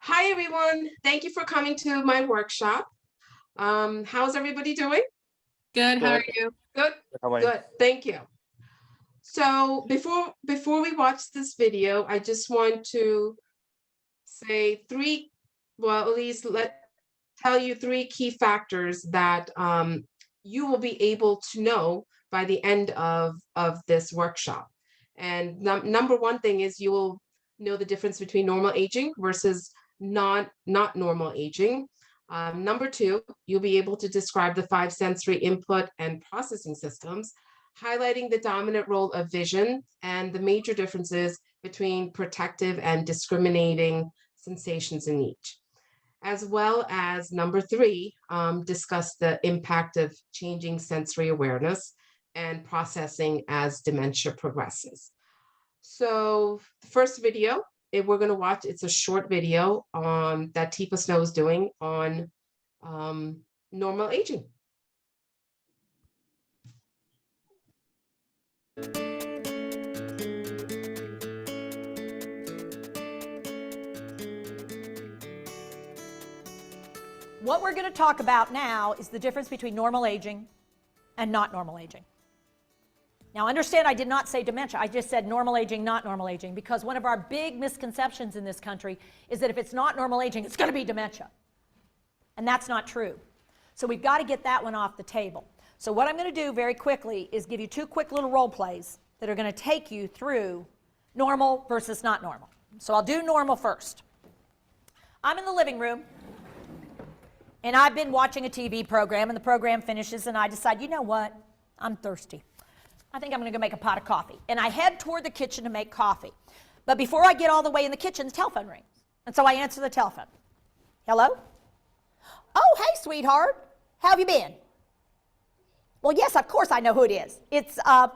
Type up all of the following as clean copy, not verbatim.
Hi, everyone. Thank you for coming to my workshop. How's everybody doing? Good. How are Good. you? Good, How are you? good. Thank you. So before we watch this video, I just want to say at least tell you three key factors that you will be able to know by the end of this workshop. And number one thing is you will know the difference between normal aging versus not normal aging. Number two, you'll be able to describe the five sensory input and processing systems, highlighting the dominant role of vision and the major differences between protective and discriminating sensations in each. As well as number three, discuss the impact of changing sensory awareness and processing as dementia progresses. So the first video we're going to watch, it's a short video that Teepa Snow is doing on normal aging. What we're going to talk about now is the difference between normal aging and not normal aging. Now understand, I did not say dementia. I just said normal aging, not normal aging, because one of our big misconceptions in this country is that if it's not normal aging, it's going to be dementia. And that's not true. So we've got to get that one off the table. So what I'm going to do very quickly is give you two quick little role plays that are going to take you through normal versus not normal. So I'll do normal first. I'm in the living room, and I've been watching a TV program, and the program finishes, and I decide, you know what? I'm thirsty. I think I'm going to go make a pot of coffee. And I head toward the kitchen to make coffee. But before I get all the way in the kitchen, the telephone rings. And so I answer the telephone. Hello? Oh, hey, sweetheart. How have you been? Well, yes, of course I know who it is. It's, right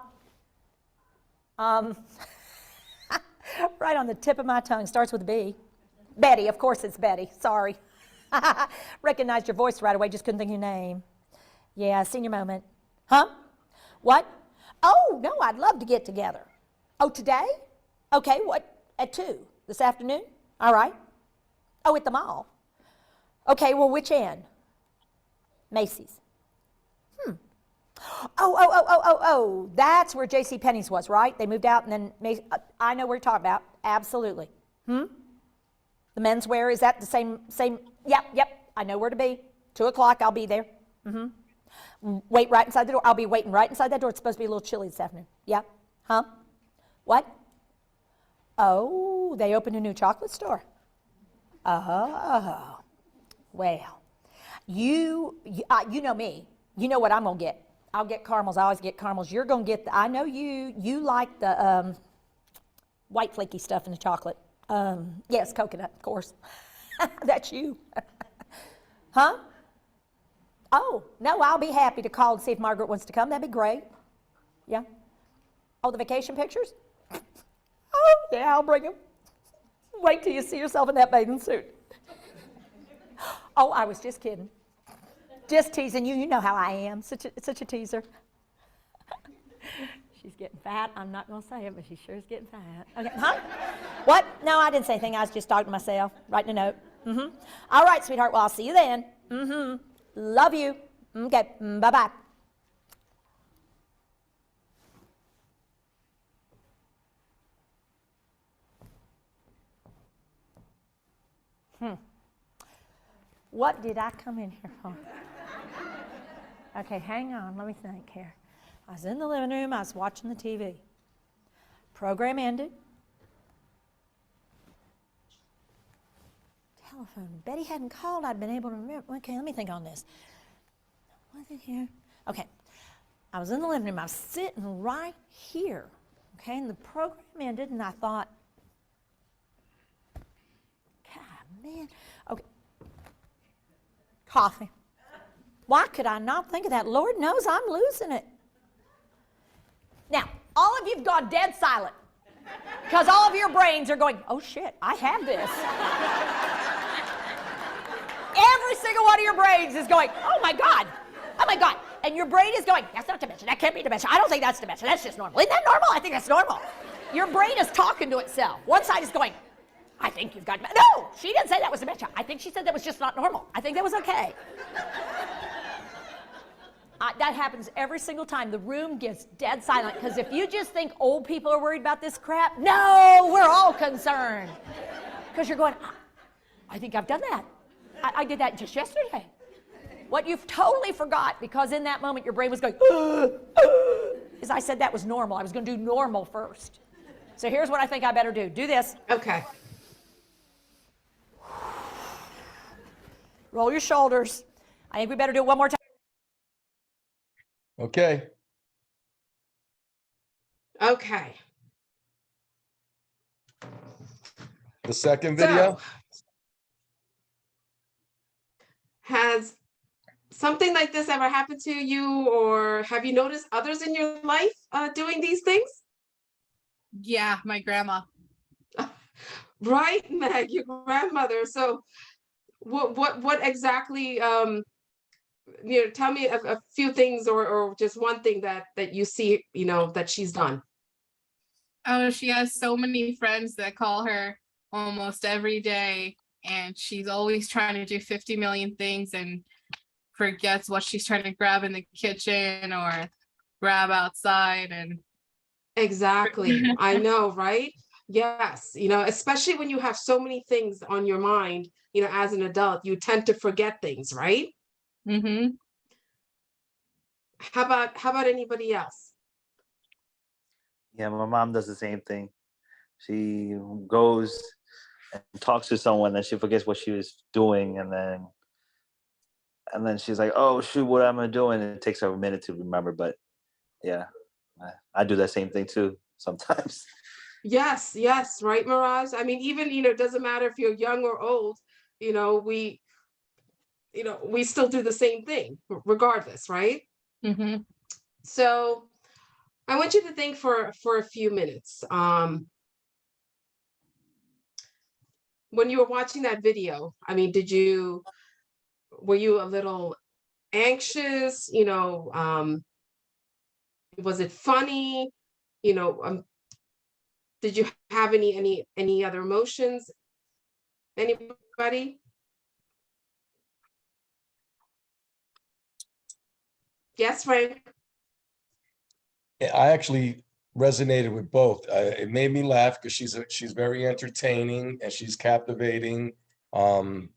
on the tip of my tongue. Starts with a B. Betty. Of course it's Betty. Sorry. Recognized your voice right away. Just couldn't think of your name. Yeah, senior moment. Huh? What? Oh, no, I'd love to get together. Oh, today? Okay, what? At 2 this afternoon? All right. Oh, at the mall. Okay, well, which end? Macy's. Oh, that's where J.C. Penney's was, right? They moved out and then Macy's. I know what you're talking about. Absolutely. The menswear, is that the same? Yep, I know where to be. 2 o'clock, I'll be there. Wait right inside the door. I'll be waiting right inside that door. It's supposed to be a little chilly this afternoon. Yeah? Huh? What? Oh, they opened a new chocolate store. Oh, well, you know me. You know what I'm going to get. I'll get caramels. I always get caramels. You're going to get I know you like the white flaky stuff in the chocolate. Yes, coconut, of course. That's you. Huh? Oh, no, I'll be happy to call and see if Margaret wants to come. That'd be great. Yeah? Oh, the vacation pictures? Oh, yeah, I'll bring them. Wait till you see yourself in that bathing suit. Oh, I was just kidding. Just teasing you. You know how I am. Such a teaser. She's getting fat. I'm not going to say it, but she sure is getting fat. Okay. Huh? What? No, I didn't say anything. I was just talking to myself, writing a note. All right, sweetheart. Well, I'll see you then. Love you. Okay. Bye-bye. What did I come in here for? Okay, hang on. Let me think here. I was in the living room. I was watching the TV. Program ended. Telephone. Betty hadn't called. I'd been able to remember. Okay, let me think on this. Was it here? Okay. I was in the living room. I was sitting right here. Okay, and the program ended, and I thought, God, man. Okay. Coffee. Why could I not think of that? Lord knows I'm losing it. Now, all of you have gone dead silent because all of your brains are going, oh shit, I have this. Every single one of your brains is going, oh my God. And your brain is going, that's not dementia, that can't be dementia. I don't think that's dementia, that's just normal. Isn't that normal? I think that's normal. Your brain is talking to itself. One side is going, I think you've got, no, she didn't say that was dementia. I think she said that was just not normal. I think that was okay. That happens every single time. The room gets dead silent, because if you just think old people are worried about this crap, no, we're all concerned. Because you're going, I think I've done that. I did that just yesterday. What you've totally forgot, because in that moment your brain was going, is I said that was normal. I was going to do normal first. So here's what I think I better do. Do this. Okay. Roll your shoulders. I think we better do it one more time. Okay. Okay. The second video. So, has something like this ever happened to you, or have you noticed others in your life doing these things? Yeah, my grandma. Right, Meg, your grandmother. So what exactly, tell me a few things, or just one thing that you see, that she's done. Oh, she has so many friends that call her almost every day, and she's always trying to do 50 million things and forgets what she's trying to grab in the kitchen or grab outside. And Exactly. I know, right? Yes, especially when you have so many things on your mind, as an adult, you tend to forget things, right? mm-hmm. How about anybody else? Yeah, my mom does the same thing. She goes and talks to someone, and she forgets what she was doing, and then she's like, "Oh shoot, what am I doing?" And it takes her a minute to remember. But yeah, I do that same thing too sometimes. Yes, yes, right, Mirage. I mean, even, it doesn't matter if you're young or old, we we still do the same thing regardless, right? Mm-hmm. So I want you to think for a few minutes. When you were watching that video, I mean, were you a little anxious? Was it funny? You know, did you have any other emotions? Anybody? Yes, Frank. I actually resonated with both. It made me laugh because she's very entertaining and she's captivating. And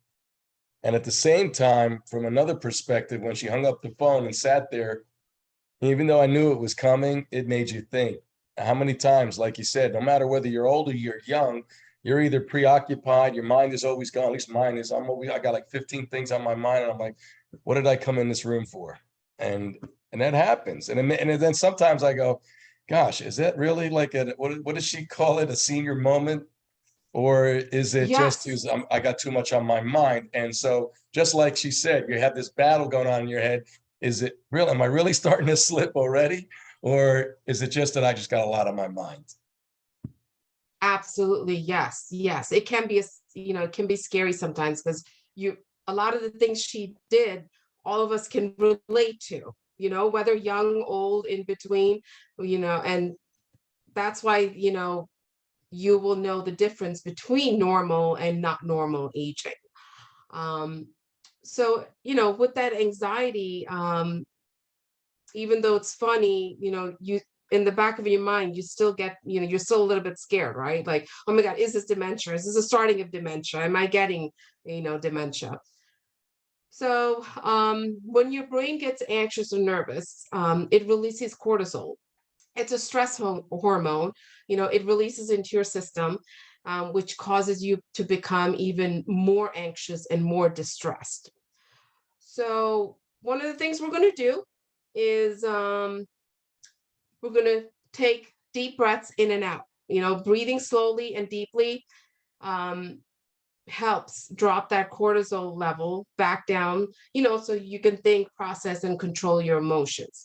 at the same time, from another perspective, when she hung up the phone and sat there, even though I knew it was coming, it made you think. How many times, like you said, no matter whether you're old or you're young, you're either preoccupied, your mind is always gone. At least mine is. I got like 15 things on my mind, and I'm like, what did I come in this room for? And that happens. And then sometimes I go, gosh, is that really like what does she call it? A senior moment? Or is it just Yes. I got too much on my mind? And so just like she said, you have this battle going on in your head. Is it real? Am I really starting to slip already? Or is it just that I just got a lot on my mind? Absolutely, yes, yes. It can be it can be scary sometimes, because a lot of the things she did, all of us can relate to, whether young, old, in between, and that's why, you will know the difference between normal and not normal aging. Um, so, with that anxiety, even though it's funny, you in the back of your mind, you still get, you're still a little bit scared, right? Like, oh my God, is this dementia? Is this a starting of dementia? Am I getting, dementia? So when your brain gets anxious or nervous, it releases cortisol. It's a stress hormone. It releases into your system, which causes you to become even more anxious and more distressed. So one of the things we're going to do is we're going to take deep breaths in and out. Breathing slowly and deeply helps drop that cortisol level back down, so you can think, process, and control your emotions.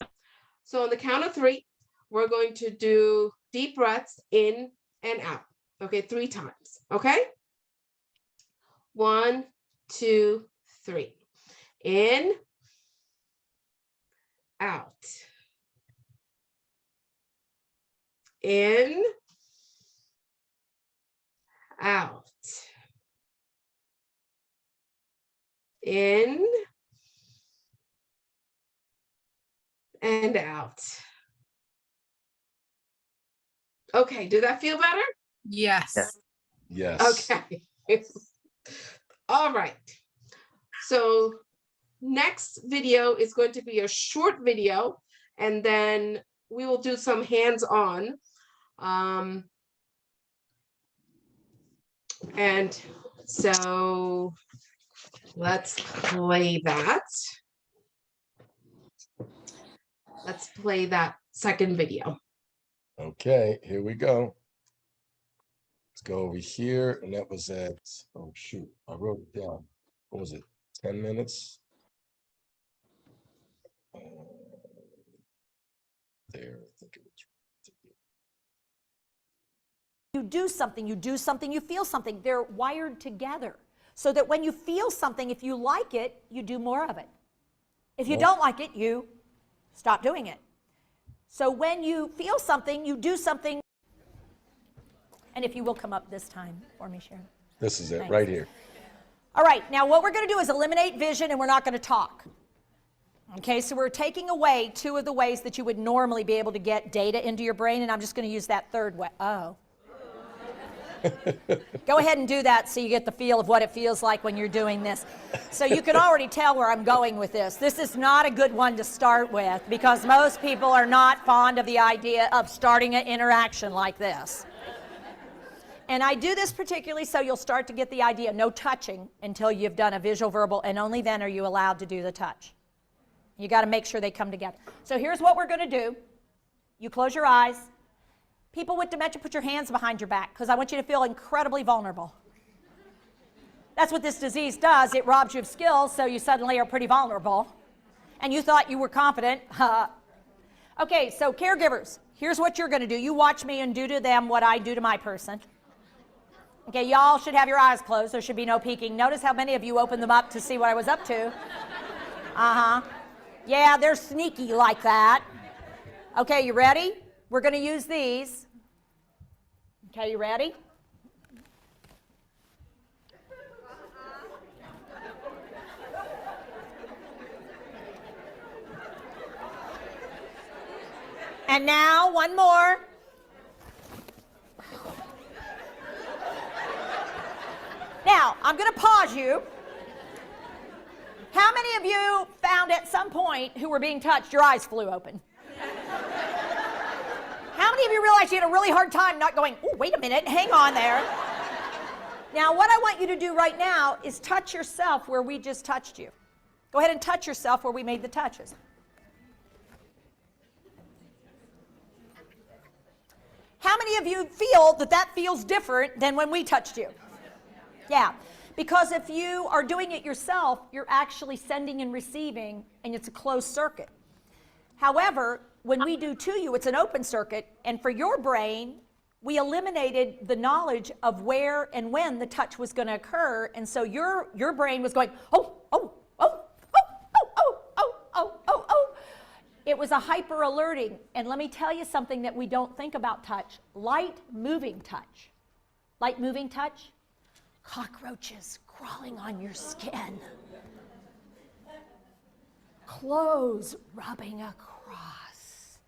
So on the count of three, we're going to do deep breaths in and out. Okay, 3 times. Okay. 1, 2, 3. In, out. In, out. In and out. Okay, did that feel better? Yes. Yes. Okay. All right. So next video is going to be a short video, and then we will do some hands-on. And so let's play that. Let's play that second video. Okay, here we go. Let's go over here, and that was at, oh shoot, I wrote it down. What was it, 10 minutes? There, I think it was. You do something, you feel something. They're wired together. So that when you feel something, if you like it, you do more of it. If you don't like it, you stop doing it. So when you feel something, you do something. And if you will come up this time for me, Sharon. This is it, Thanks. right here. All right, now what we're going to do is eliminate vision, and we're not going to talk. Okay, so we're taking away two of the ways that you would normally be able to get data into your brain, and I'm just going to use that third way. Oh. Go ahead and do that so you get the feel of what it feels like when you're doing this. So you can already tell where I'm going with this. This is not a good one to start with because most people are not fond of the idea of starting an interaction like this. And I do this particularly so you'll start to get the idea. No touching until you've done a visual, verbal, and only then are you allowed to do the touch. You got to make sure they come together. So here's what we're going to do. You close your eyes. People with dementia, put your hands behind your back because I want you to feel incredibly vulnerable. That's what this disease does. It robs you of skills, so you suddenly are pretty vulnerable. And you thought you were confident. Okay, so caregivers, here's what you're going to do. You watch me and do to them what I do to my person. Okay, y'all should have your eyes closed. There should be no peeking. Notice how many of you opened them up to see what I was up to. Yeah, they're sneaky like that. Okay, you ready? We're going to use these. Okay, you ready? And now, one more. Now, I'm going to pause you. How many of you found at some point who were being touched, your eyes flew open? How many of you realized you had a really hard time not going, oh, wait a minute, hang on there? Now, what I want you to do right now is touch yourself where we just touched you. Go ahead and touch yourself where we made the touches. How many of you feel that that feels different than when we touched you? Yeah, because if you are doing it yourself, you're actually sending and receiving, and it's a closed circuit. However, when we do to you, it's an open circuit, and for your brain, we eliminated the knowledge of where and when the touch was going to occur, and so your brain was going, oh, oh, oh, oh, oh, oh, oh, oh, oh, oh. It was a hyper alerting, and let me tell you something that we don't think about touch. Light moving touch. Light moving touch. Cockroaches crawling on your skin. Clothes rubbing across.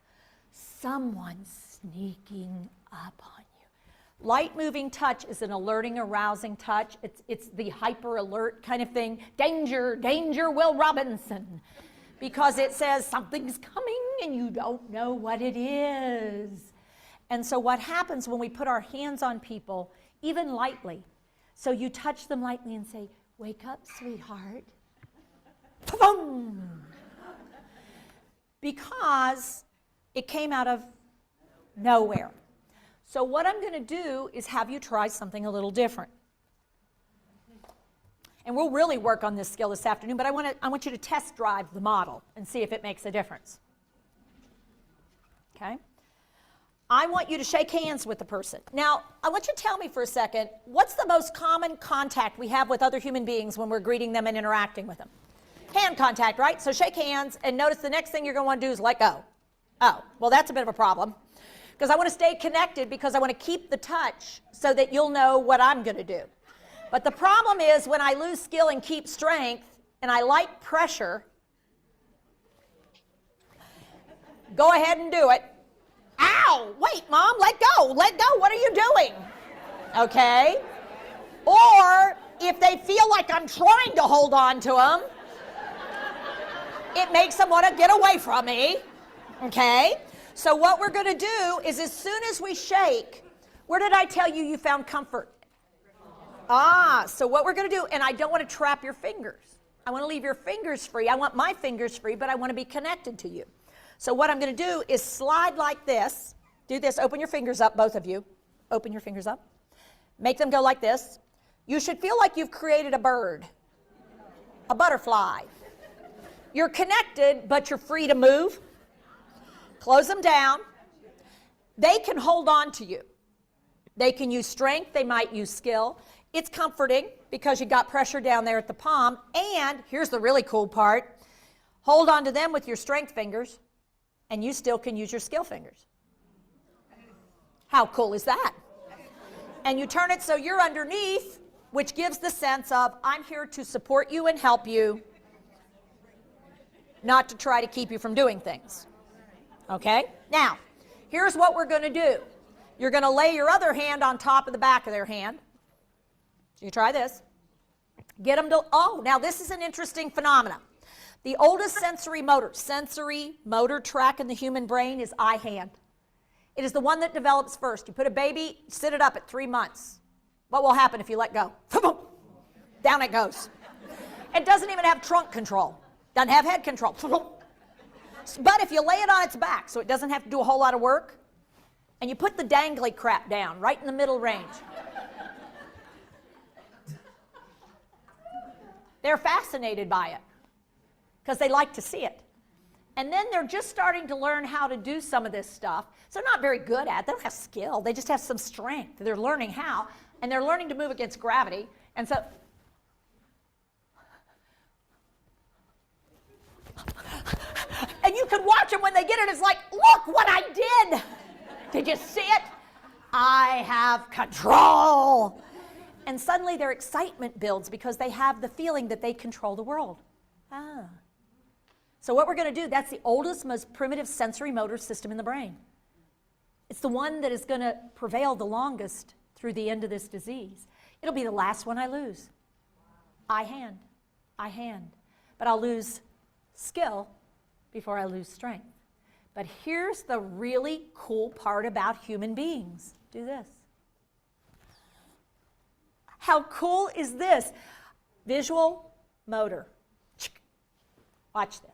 Someone sneaking up on you. Light moving touch is an alerting, arousing touch. It's the hyper alert kind of thing. Danger, danger, Will Robinson. Because it says something's coming and you don't know what it is. And so what happens when we put our hands on people, even lightly, so you touch them lightly and say, wake up, sweetheart. Boom! Because it came out of nowhere. So what I'm going to do is have you try something a little different. And we'll really work on this skill this afternoon, but I want you to test drive the model and see if it makes a difference. Okay? I want you to shake hands with the person. Now, I want you to tell me for a second, what's the most common contact we have with other human beings when we're greeting them and interacting with them? Hand contact, right? So shake hands, and notice the next thing you're going to want to do is let go. Oh, well, that's a bit of a problem. because I want to stay connected, because I want to keep the touch so that you'll know what I'm going to do. But the problem is when I lose skill and keep strength, and I like pressure, go ahead and do it. Ow, wait, Mom, let go, what are you doing? Okay? Or if they feel like I'm trying to hold on to them, it makes them want to get away from me. Okay? So what we're going to do is, as soon as we shake, where did I tell you you found comfort? So what we're going to do, and I don't want to trap your fingers. I want to leave your fingers free. I want my fingers free, but I want to be connected to you. So what I'm going to do is slide like this. Do this. Open your fingers up, both of you. Open your fingers up. Make them go like this. You should feel like you've created a bird, a butterfly. You're connected, but you're free to move. Close them down. They can hold on to you. They can use strength. They might use skill. It's comforting because you got pressure down there at the palm. And here's the really cool part. Hold on to them with your strength fingers, and you still can use your skill fingers. How cool is that? And you turn it so you're underneath, which gives the sense of, I'm here to support you and help you, not to try to keep you from doing things. Okay? Now, here's what we're going to do. You're going to lay your other hand on top of the back of their hand. So you try this. Get them to, now this is an interesting phenomenon. The oldest sensory motor track in the human brain is eye-hand. It is the one that develops first. You put a baby, sit it up at 3 months. What will happen if you let go? Down it goes. It doesn't even have trunk control. Doesn't have head control. But if you lay it on its back so it doesn't have to do a whole lot of work, and you put the dangly crap down right in the middle range, they're fascinated by it because they like to see it. And then they're just starting to learn how to do some of this stuff. So they're not very good at it. They don't have skill. They just have some strength. They're learning how, and they're learning to move against gravity. And so, and you can watch them when they get it. It's like, look what I did. Did you see it? I have control. And suddenly their excitement builds because they have the feeling that they control the world. So what we're going to do, that's the oldest, most primitive sensory motor system in the brain. It's the one that is going to prevail the longest through the end of this disease. It'll be the last one I lose. Eye-hand. But I'll lose skill before I lose strength. But here's the really cool part about human beings. Do this. How cool is this? Visual motor. Watch this.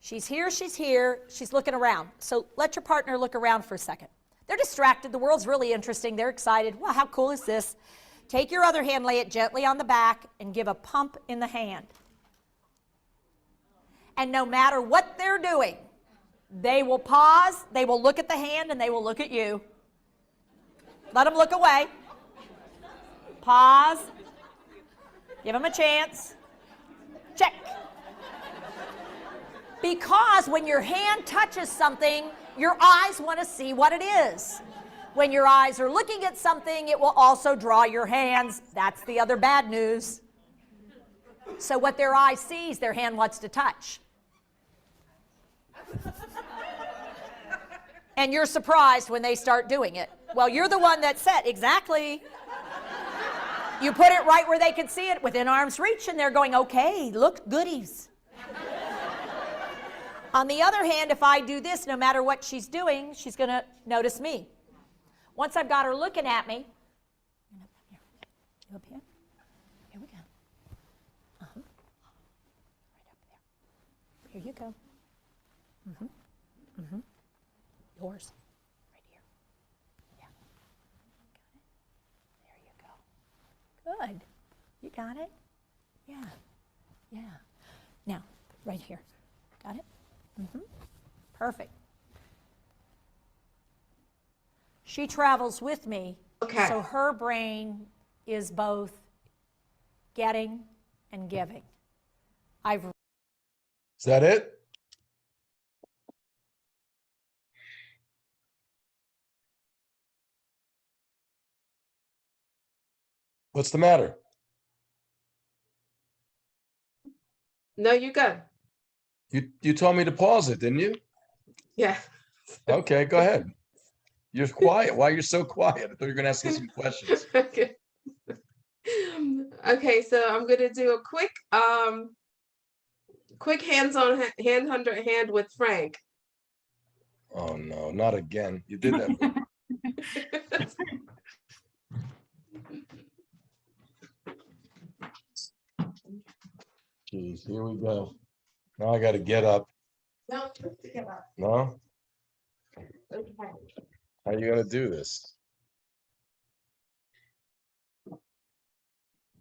She's here, she's looking around. So let your partner look around for a second. They're distracted, the world's really interesting, they're excited. Wow, how cool is this? Take your other hand, lay it gently on the back, and give a pump in the hand. And no matter what they're doing, they will pause, they will look at the hand, and they will look at you. Let them look away. Pause. Give them a chance. Check. Because when your hand touches something, your eyes want to see what it is. When your eyes are looking at something, it will also draw your hands. That's the other bad news. So what their eye sees, their hand wants to touch. And you're surprised when they start doing it. Well, you're the one that said, exactly. You put it right where they can see it, within arm's reach, and they're going, okay, look, goodies. On the other hand, if I do this, no matter what she's doing, she's going to notice me. Once I've got her looking at me, you up here? Here we go. Right up there. Here you go. Yours. Right here. Yeah. Got it? There you go. Good. You got it? Yeah. Now, right here. Got it? Perfect. She travels with me, Okay. so her brain is both getting and giving. Is that it? What's the matter? No, you're good. You told me to pause it, didn't you? Yeah. Okay, go ahead. You're quiet. Why you're so quiet? I thought you were gonna ask me some questions. Okay. Okay, so I'm gonna do a quick hand under hand with Frank. Oh no, not again. You did that. Jeez, here we go. Now I gotta get up. No, together. No? Okay. How are you gonna do this?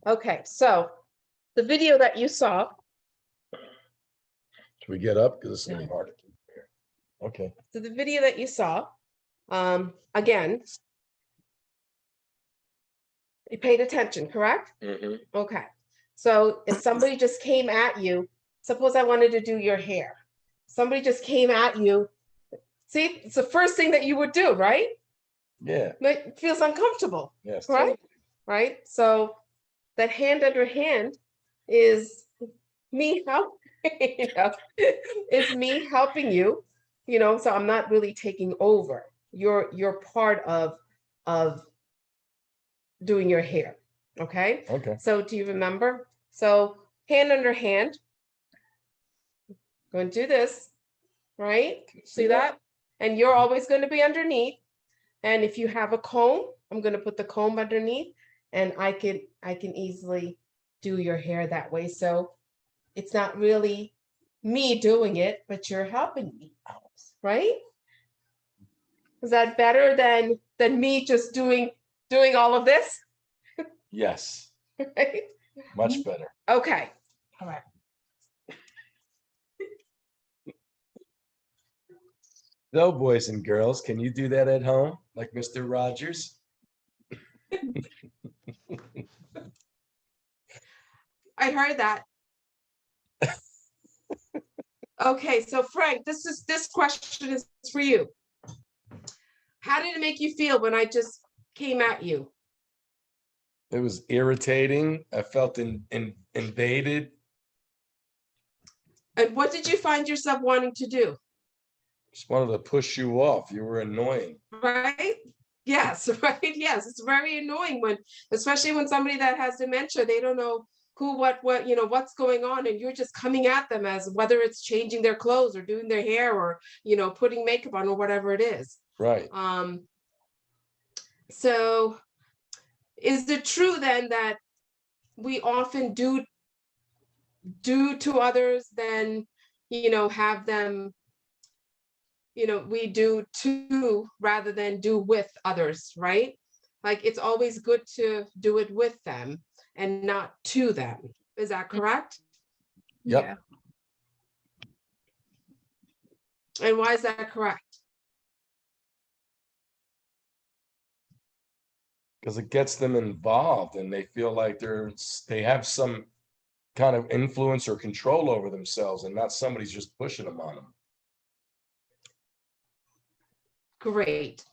Okay, so the video that you saw, Can we get up? Because it's gonna be hard to keep here. Okay. so the video that you saw, again, you paid attention, correct? Okay, so if somebody just came at you, suppose I wanted to do your hair. Somebody just came at you. See, it's the first thing that you would do, right? Yeah, It feels uncomfortable, yes. right? Right? So that hand under hand is me helping, it's me helping you, so I'm not really taking over. You're part of doing your hair. Okay? Okay. So do you remember? So hand under hand. Going to do this, right? See that? And you're always going to be underneath. And if you have a comb, I'm going to put the comb underneath, and I can easily do your hair that way. So it's not really me doing it, but you're helping me out, right? Is that better than me just doing all of this? Yes, Right? much better. Okay. All right. So, boys and girls, can you do that at home, like Mr. Rogers? I heard that. Okay, so Frank, this question is for you. How did it make you feel when I just came at you? It was irritating. I felt invaded. And what did you find yourself wanting to do? Just wanted to push you off. You were annoying. Right? Yes, right. Yes, it's very annoying especially when somebody that has dementia, they don't know who, what, what's going on, and you're just coming at them as whether it's changing their clothes or doing their hair or, putting makeup on or whatever it is. Right. So is it true then that we often do to others than, have them, we do to rather than do with others, right? Like it's always good to do it with them and not to them. Is that correct? Yep. Yeah. And why is that correct? Because it gets them involved and they feel like they have some kind of influence or control over themselves and not somebody's just pushing them on them. Great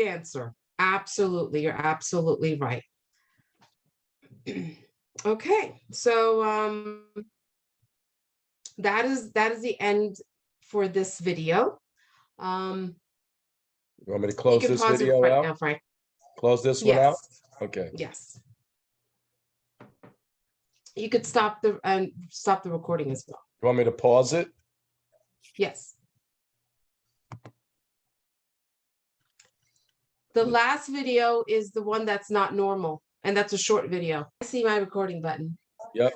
answer. Absolutely, you're absolutely right. Okay, so that is the end for this video. You want me to close you can this pause it video right out? now, Frank. Close this one out? Yes. Okay. Yes. You could stop the recording as well. You want me to pause it? Yes. The last video is the one that's not normal, and that's a short video. I see my recording button. Yep.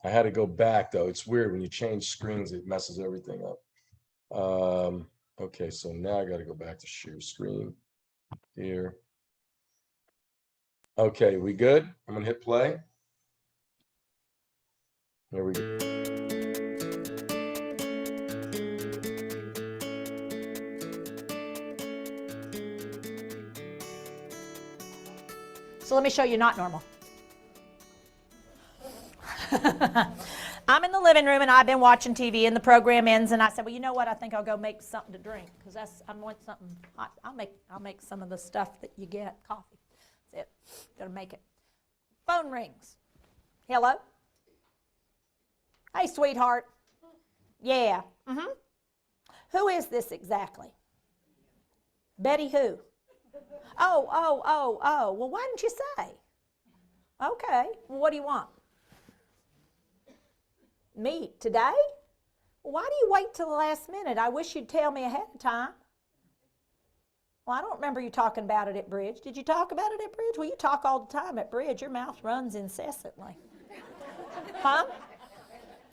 I had to go back though. It's weird when you change screens, it messes everything up. Okay, so now I got to go back to share screen here. Okay, we good? I'm gonna hit play. Here we go. So let me show you not normal. I'm in the living room and I've been watching TV and the program ends and I said, well, you know what? I think I'll go make something to drink because I want something hot. I'll make some of the stuff that you get, coffee. That's it. Gonna make it. Phone rings. Hello? Hey, sweetheart. Yeah. Mm-hmm. Who is this exactly? Betty who? Oh. Well, why didn't you say? Okay. Well, what do you want? Me today? Why do you wait till the last minute? I wish you'd tell me ahead of time. Well, I don't remember you talking about it at Bridge. Did you talk about it at Bridge? Well, you talk all the time at Bridge. Your mouth runs incessantly. Huh?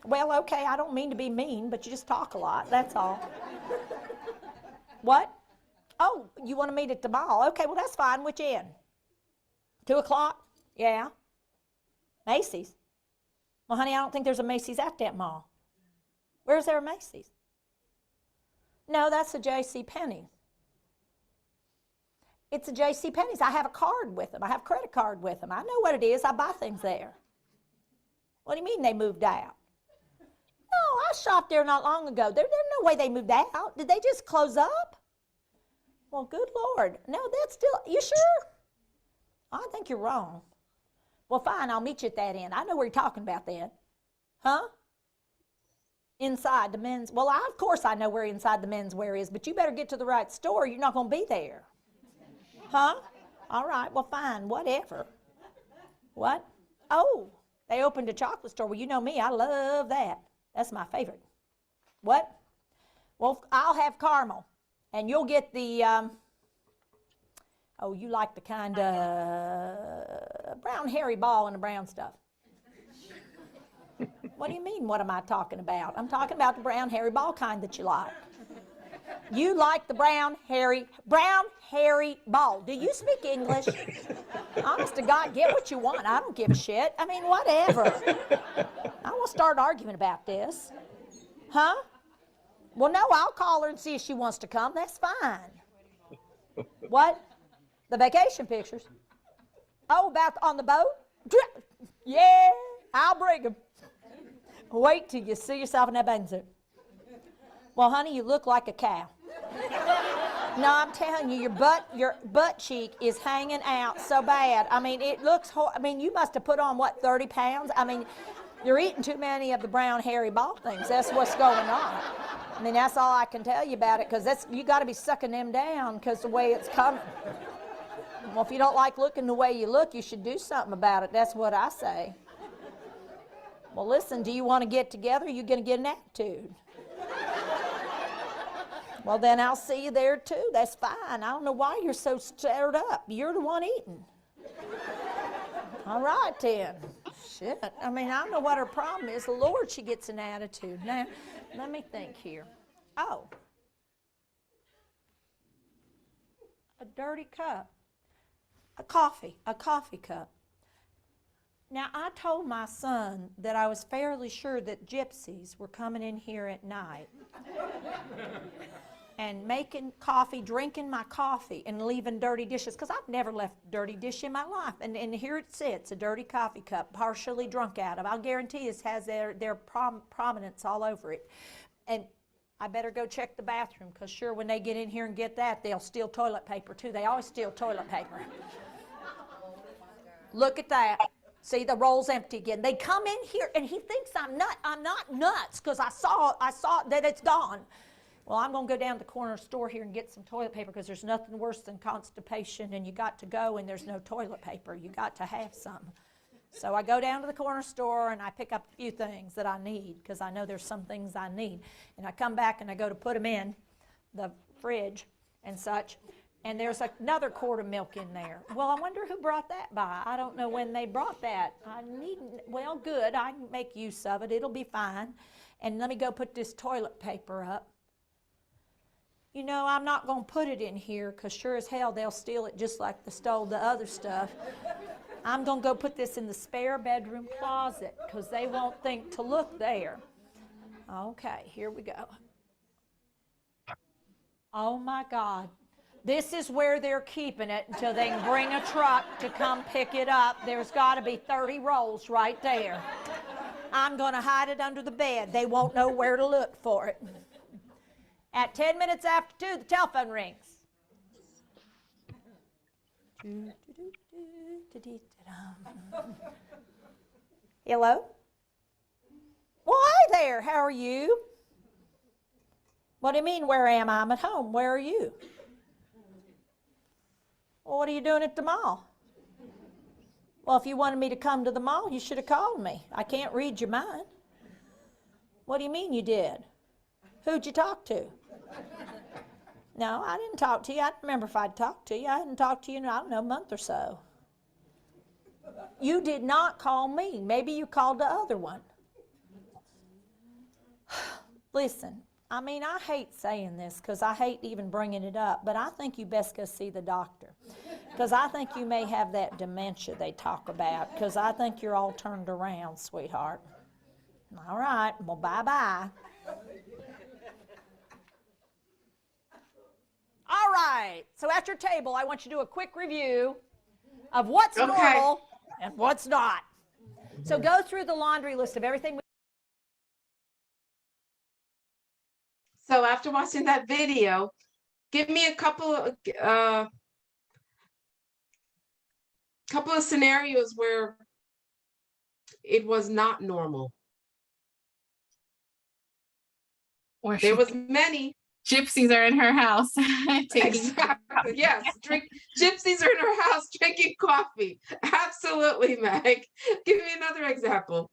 Well, okay, I don't mean to be mean, but you just talk a lot, that's all. What? Oh, you want to meet at the mall? Okay, well, that's fine. Which end? 2 o'clock? Yeah. Macy's? Well, honey, I don't think there's a Macy's at that mall. Where's there a Macy's? No, that's a J.C. Penney's. It's a J.C. Penney's. I have a card with them. I have a credit card with them. I know what it is. I buy things there. What do you mean they moved out? No, I shopped there not long ago. There's no way they moved out. Did they just close up? Well, good Lord. No, that's still, you sure? I think you're wrong. Well, fine, I'll meet you at that end. I know where you're talking about then. Huh? Inside the men's, well, of course I know where inside the menswear is, but you better get to the right store. You're not going to be there. Huh? All right, well, fine, whatever. What? Oh, they opened a chocolate store. Well, you know me, I love that. That's my favorite. What? Well, I'll have caramel, and you'll get the, oh, you like the kind of brown hairy ball and the brown stuff. What do you mean, what am I talking about? I'm talking about the brown hairy ball kind that you like. You like the brown hairy ball. Do you speak English? Honest to God, get what you want. I don't give a shit. I mean, whatever. I won't start arguing about this. Huh? Well, no, I'll call her and see if she wants to come. That's fine. What? The vacation pictures? Oh, about on the boat? Yeah, I'll bring them. Wait till you see yourself in that bathing suit. Well, honey, you look like a cow. No, I'm telling you, your butt cheek is hanging out so bad. I mean, it looks, I mean, you must have put on, what, 30 pounds? I mean, you're eating too many of the brown hairy ball things. That's what's going on. I mean, that's all I can tell you about it, because you got to be sucking them down because the way it's coming. Well, if you don't like looking the way you look, you should do something about it. That's what I say. Well, listen, do you want to get together? Or are you going to get an attitude? Well, then I'll see you there too. That's fine. I don't know why you're so stirred up. You're the one eating. All right, then. Shit. I mean, I don't know what her problem is. Lord, she gets an attitude. Now, let me think here. Oh. A dirty cup. A coffee cup. Now, I told my son that I was fairly sure that gypsies were coming in here at night and making coffee, drinking my coffee, and leaving dirty dishes, because I've never left a dirty dish in my life. And here it sits, a dirty coffee cup, partially drunk out of. I'll guarantee this has their prominence all over it. And I better go check the bathroom, because sure, when they get in here and get that, they'll steal toilet paper, too. They always steal toilet paper. Look at that. See, the roll's empty again. They come in here, and he thinks I'm nuts. I'm not nuts, because I saw that it's gone. Well, I'm going to go down to the corner store here and get some toilet paper, because there's nothing worse than constipation, and you got to go, and there's no toilet paper. You got to have some. So I go down to the corner store, and I pick up a few things that I need, because I know there's some things I need. And I come back, and I go to put them in the fridge and such. And there's another quart of milk in there. Well, I wonder who brought that by. I don't know when they brought that. Well, good, I can make use of it. It'll be fine. And let me go put this toilet paper up. You know, I'm not going to put it in here, because sure as hell they'll steal it just like they stole the other stuff. I'm going to go put this in the spare bedroom closet, because they won't think to look there. Okay, here we go. Oh, my God. This is where they're keeping it until they can bring a truck to come pick it up. There's got to be 30 rolls right there. I'm going to hide it under the bed. They won't know where to look for it. At 10 minutes after 2, the telephone rings. Hello? Well, hi there. How are you? What do you mean, where am I? I'm at home. Where are you? Well, what are you doing at the mall? Well, if you wanted me to come to the mall, you should have called me. I can't read your mind. What do you mean you did? Who'd you talk to? No, I didn't talk to you. I don't remember if I'd talked to you. I hadn't talked to you in, I don't know, a month or so. You did not call me. Maybe you called the other one. Listen, I mean, I hate saying this because I hate even bringing it up, but I think you best go see the doctor because I think you may have that dementia they talk about because I think you're all turned around, sweetheart. All right, well, bye-bye. All right, so at your table, I want you to do a quick review of what's Okay. normal and what's not. So go through the laundry list of everything. So after watching that video, give me a couple of scenarios where it was not normal. Or There was many. gypsies are in her house taking Exactly. Yes. Gypsies are in her house drinking coffee. Absolutely, Meg. Give me another example.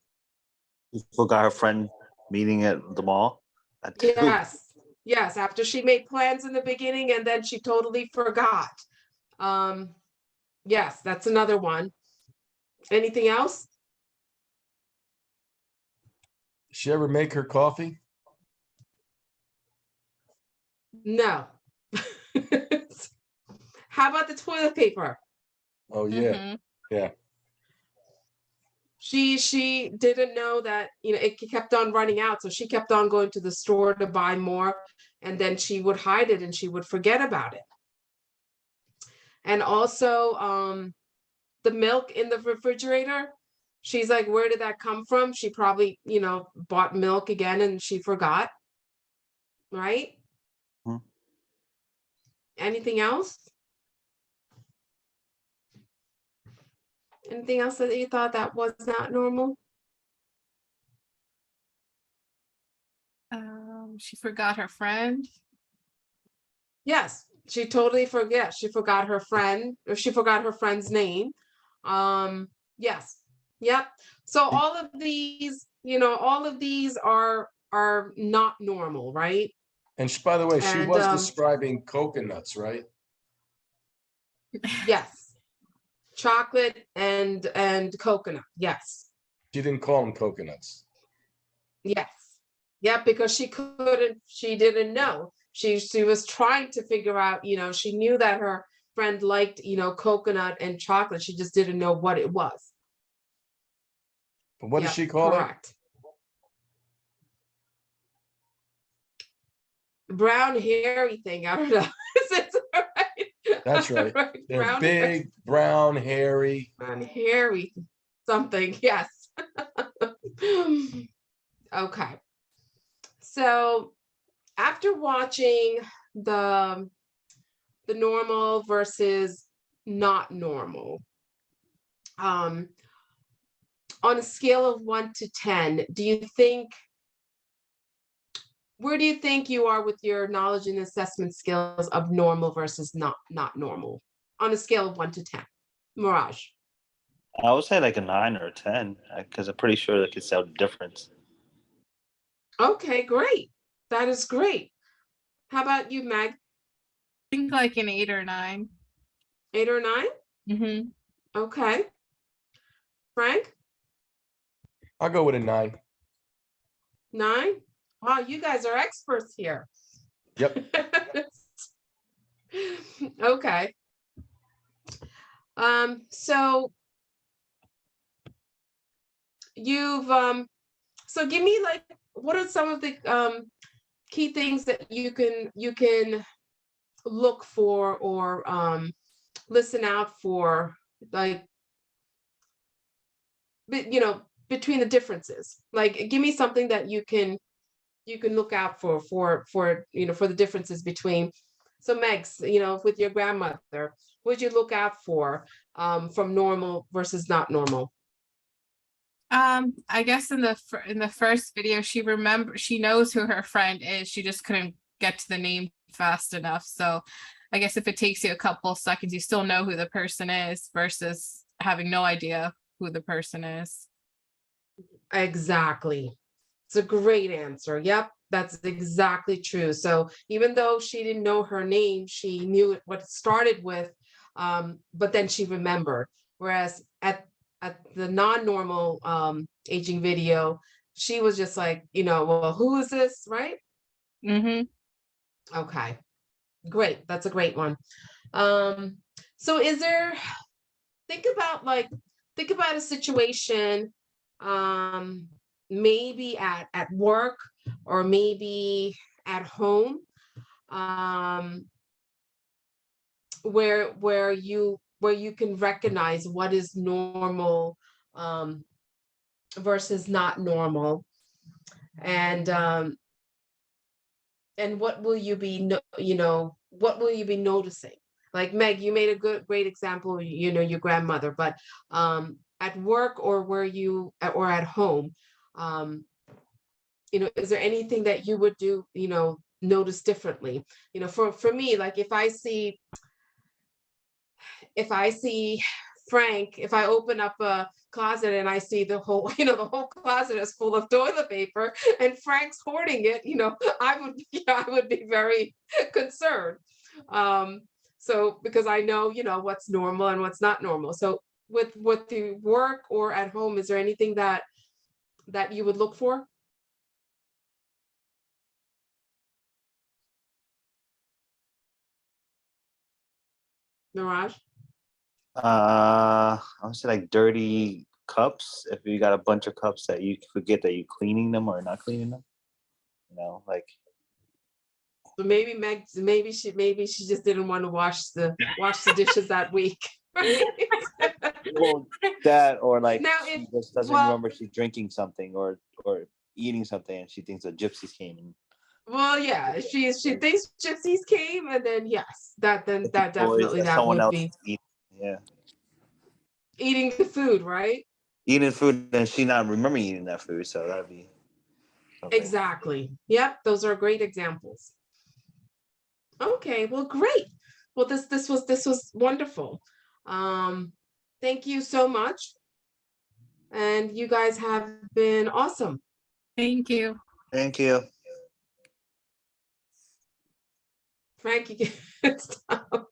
She forgot her friend meeting at the mall at 2. Yes. Yes. After she made plans in the beginning and then she totally forgot. Yes, that's another one. Anything else? Does she ever make her coffee? No. How about the toilet paper? Oh, yeah, Mhm. yeah. She didn't know that, it kept on running out, so she kept on going to the store to buy more, and then she would hide it and she would forget about it. And also the milk in the refrigerator, she's like, where did that come from? She probably, bought milk again and she forgot. Right? Mhm. Anything else? Anything else that you thought that was not normal? She forgot her friend. Yes, she totally forget. She forgot her friend, or she forgot her friend's name. Yes. Yep. So all of these, are not normal, right? And by the way, she And was describing coconuts, right? yes. Chocolate and coconut. Yes. She didn't call them coconuts. Yes. Yeah, because she didn't know. She was trying to figure out, she knew that her friend liked, coconut and chocolate. She just didn't know what it was. But what did Yep, she call it? correct. Brown hairy thing. I don't know. Is it right? That's right. They're Brown big, brown, hairy. brown hairy something. Yes. Okay. So after watching the normal versus not normal, on a scale of 1 to 10, where do you think you are with your knowledge and assessment skills of normal versus not normal on a scale of 1 to 10? Mirage. I would say like a 9 or a 10 because I'm pretty sure they could tell the difference. Okay, great. That is great. How about you, Meg? I think like an 8 or 9. 8 or 9? Mm-hmm. Okay. Frank? I'll go with a 9. 9? Wow, you guys are experts here. Yep. Okay. So so give me like, what are some of the key things that you can look for or listen out for, like, between the differences? Like, give me something that you can look out for the differences between. So Megs, with your grandmother, would you look out for from normal versus not normal? I guess in the first video, she knows who her friend is. She just couldn't get to the name fast enough. So I guess if it takes you a couple seconds, you still know who the person is versus having no idea who the person is. Exactly. It's a great answer. Yep, that's exactly true. So even though she didn't know her name, she knew what it started with, but then she remembered. Whereas at the non-normal aging video, she was just like, well, who is this, right? Mm-hmm. Okay, great. That's a great one. So is there, think about a situation, maybe at work or maybe at home, where you can recognize what is normal versus not normal, and what will you be what will you be noticing? Like Meg, you made a great example, your grandmother, but at work or or at home, um, is there anything that you would do, notice differently? For me, like if I see Frank, if I open up a closet and I see the whole, the whole closet is full of toilet paper and Frank's hoarding it, I would be very concerned. So because I know, what's normal and what's not normal. So with the work or at home, is there anything that you would look for? Mirage? I would say like dirty cups. If you got a bunch of cups that you forget that you're cleaning them or not cleaning them, like. So maybe Meg, maybe she just didn't want to wash the dishes that week. Well, that or like Now, she if just doesn't well, remember she's drinking something or eating something and she thinks the gypsies came and well, yeah, she thinks gypsies came, and then yes, that toys definitely that that someone would else be is eating. Yeah. eating the food, right? Eating food and she not remembering eating that food. So that'd be something. Exactly. Yep, those are great examples. Okay, well, great. Well, this was wonderful. Thank you so much, and you guys have been awesome. Thank you. Thank you. Frank, you can stop.